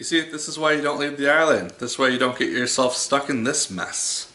You see, this is why you don't leave the island. This way you don't get yourself stuck in this mess.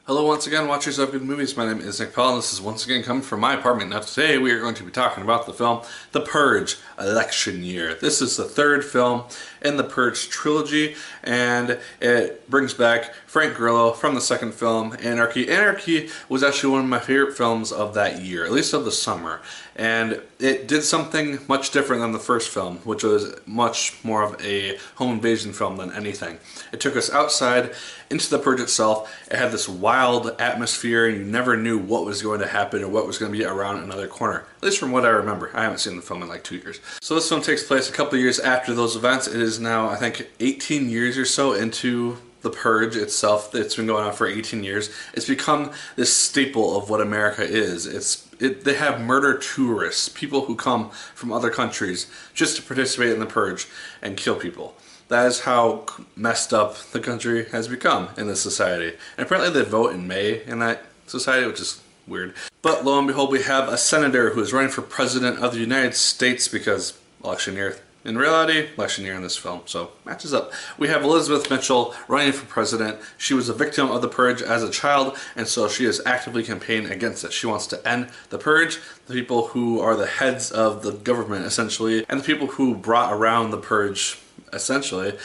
Hello once again, watchers of good movies. My name is Nick Pell, and this is once again coming from my apartment. Now today we are going to be talking about the film The Purge, Election Year. This is the third film in the Purge trilogy, and it brings back Frank Grillo from the second film, Anarchy. Anarchy was actually one of my favorite films of that year, at least of the summer. And it did something much different than the first film, which was much more of a home invasion film than anything. It took us outside into the Purge itself. It had this wild atmosphere, and you never knew what was going to happen or what was going to be around another corner. At least from what I remember. I haven't seen the film in like 2 years. So this film takes place a couple of years after those events. It is now, I think, 18 years or so into the Purge itself. It's been going on for 18 years. It's become this staple of what America is. They have murder tourists, people who come from other countries just to participate in the Purge and kill people. That is how messed up the country has become in this society. And apparently they vote in May in that society, which is weird. But lo and behold, we have a senator who is running for president of the United States because election year. In reality, election year in this film, so matches up. We have Elizabeth Mitchell running for president. She was a victim of the Purge as a child, and so she is actively campaigning against it. She wants to end the Purge, the people who are the heads of the government, essentially, and the people who brought around the Purge, essentially,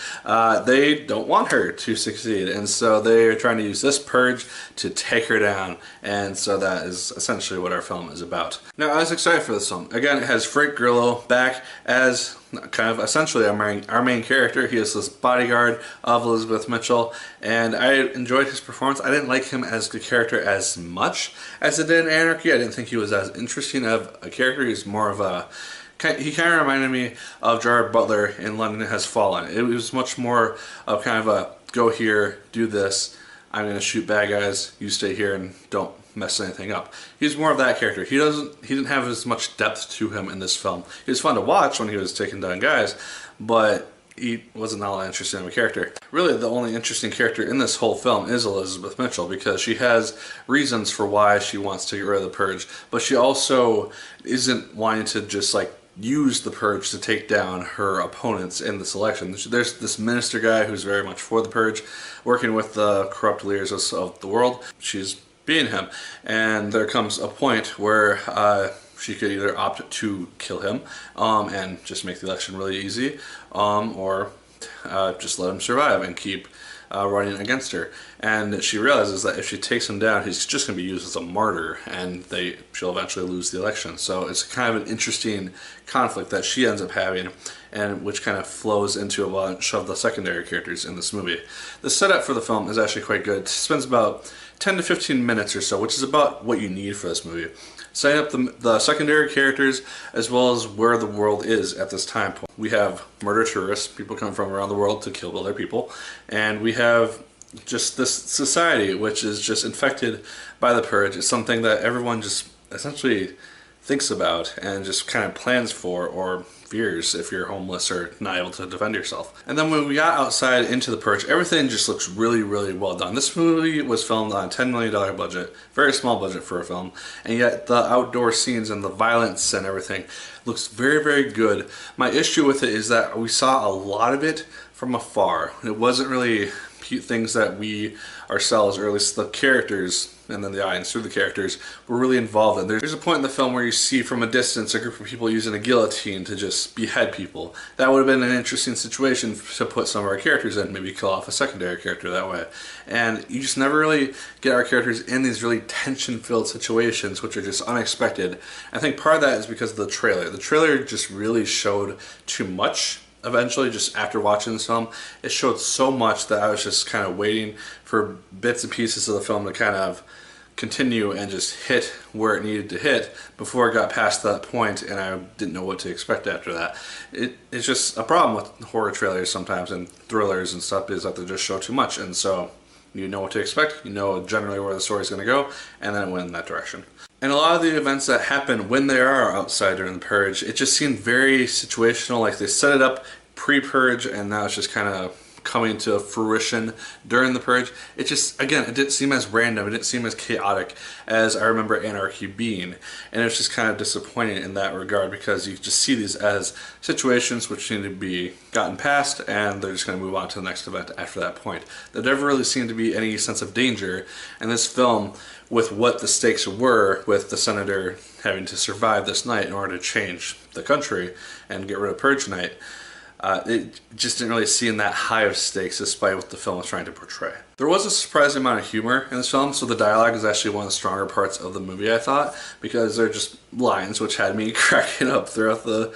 they don't want her to succeed, and so they're trying to use this Purge to take her down, and so that is essentially what our film is about. Now, I was excited for this film. Again, it has Frank Grillo back as kind of essentially our main character. He is this bodyguard of Elizabeth Mitchell, and I enjoyed his performance. I didn't like him as the character as much as I did in Anarchy. I didn't think he was as interesting of a character. He's more of a he kind of reminded me of Gerard Butler in London Has Fallen. It was much more of kind of a go here, do this, I'm going to shoot bad guys, you stay here and don't mess anything up. He's more of that character. He didn't have as much depth to him in this film. He was fun to watch when he was taking down guys, but he wasn't all that interesting of a character. Really, the only interesting character in this whole film is Elizabeth Mitchell, because she has reasons for why she wants to get rid of the Purge, but she also isn't wanting to just like use the Purge to take down her opponents in this election. There's this minister guy who's very much for the Purge, working with the corrupt leaders of the world. She's being him, and there comes a point where she could either opt to kill him and just make the election really easy, or just let him survive and keep running against her. And she realizes that if she takes him down, he's just going to be used as a martyr, and she'll eventually lose the election. So it's kind of an interesting conflict that she ends up having, and which kind of flows into a bunch of the secondary characters in this movie. The setup for the film is actually quite good. It spends about 10 to 15 minutes or so, which is about what you need for this movie. Setting up the secondary characters as well as where the world is at this time point. We have murder tourists, people come from around the world to kill other people, and we have just this society which is just infected by the Purge. It's something that everyone just essentially thinks about and just kind of plans for or fears if you're homeless or not able to defend yourself. And then when we got outside into the Purge, everything just looks really, really well done. This movie was filmed on a $10 million budget, very small budget for a film, and yet the outdoor scenes and the violence and everything looks very, very good. My issue with it is that we saw a lot of it from afar. It wasn't really things that we ourselves, or at least the characters and then the audience through the characters, were really involved in. There's a point in the film where you see from a distance a group of people using a guillotine to just behead people. That would have been an interesting situation to put some of our characters in, maybe kill off a secondary character that way. And you just never really get our characters in these really tension-filled situations, which are just unexpected. I think part of that is because of the trailer. The trailer just really showed too much. Eventually, just after watching this film, it showed so much that I was just kind of waiting for bits and pieces of the film to kind of continue and just hit where it needed to hit before it got past that point, and I didn't know what to expect after that. It's just a problem with horror trailers sometimes and thrillers and stuff, is that they just show too much, and so you know what to expect, you know generally where the story's going to go, and then it went in that direction. And a lot of the events that happen when they are outside during the Purge, it just seemed very situational, like they set it up pre-Purge and now it's just kind of coming to fruition during the Purge. It just, again, it didn't seem as random, it didn't seem as chaotic as I remember Anarchy being. And it's just kind of disappointing in that regard, because you just see these as situations which need to be gotten past, and they're just going to move on to the next event after that point. There never really seemed to be any sense of danger in this film, with what the stakes were, with the senator having to survive this night in order to change the country and get rid of Purge Night. It just didn't really seem that high of stakes, despite what the film was trying to portray. There was a surprising amount of humor in this film, so the dialogue is actually one of the stronger parts of the movie, I thought, because they're just lines which had me cracking up throughout the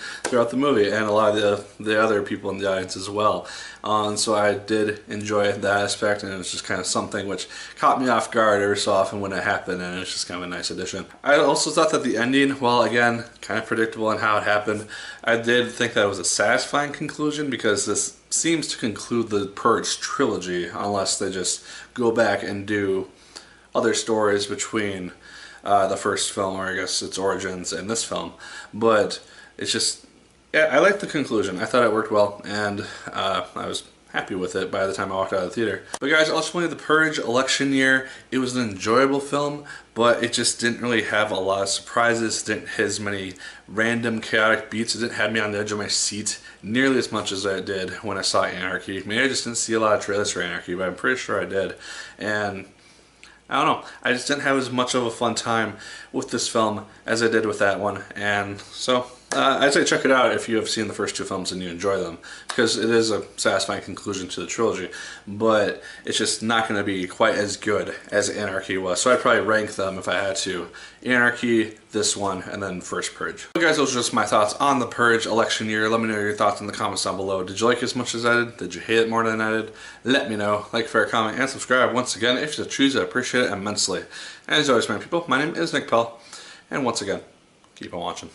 movie, and a lot of the other people in the audience as well. And so I did enjoy that aspect, and it was just kind of something which caught me off guard every so often when it happened, and it was just kind of a nice addition. I also thought that the ending, while again kind of predictable in how it happened, I did think that it was a satisfying conclusion, because this seems to conclude the Purge trilogy, unless they just go back and do other stories between the first film, or I guess its origins, and this film. But it's just, yeah, I liked the conclusion. I thought it worked well, and I was happy with it by the time I walked out of the theater. But guys, ultimately, The Purge election year, it was an enjoyable film, but it just didn't really have a lot of surprises. It didn't hit as many random chaotic beats. It didn't have me on the edge of my seat nearly as much as I did when I saw Anarchy. Maybe I just didn't see a lot of trailers for Anarchy, but I'm pretty sure I did. And I don't know, I just didn't have as much of a fun time with this film as I did with that one. And so I'd say check it out if you have seen the first two films and you enjoy them, because it is a satisfying conclusion to the trilogy, but it's just not going to be quite as good as Anarchy was. So I'd probably rank them, if I had to, Anarchy, this one, and then first Purge. Well guys, those are just my thoughts on the Purge election year. Let me know your thoughts in the comments down below. Did you like it as much as I did? Did you hate it more than I did? Let me know. Like, fair, comment, and subscribe. Once again, if you choose, I appreciate it immensely. And as always, my people, my name is Nick Pell, and once again, keep on watching.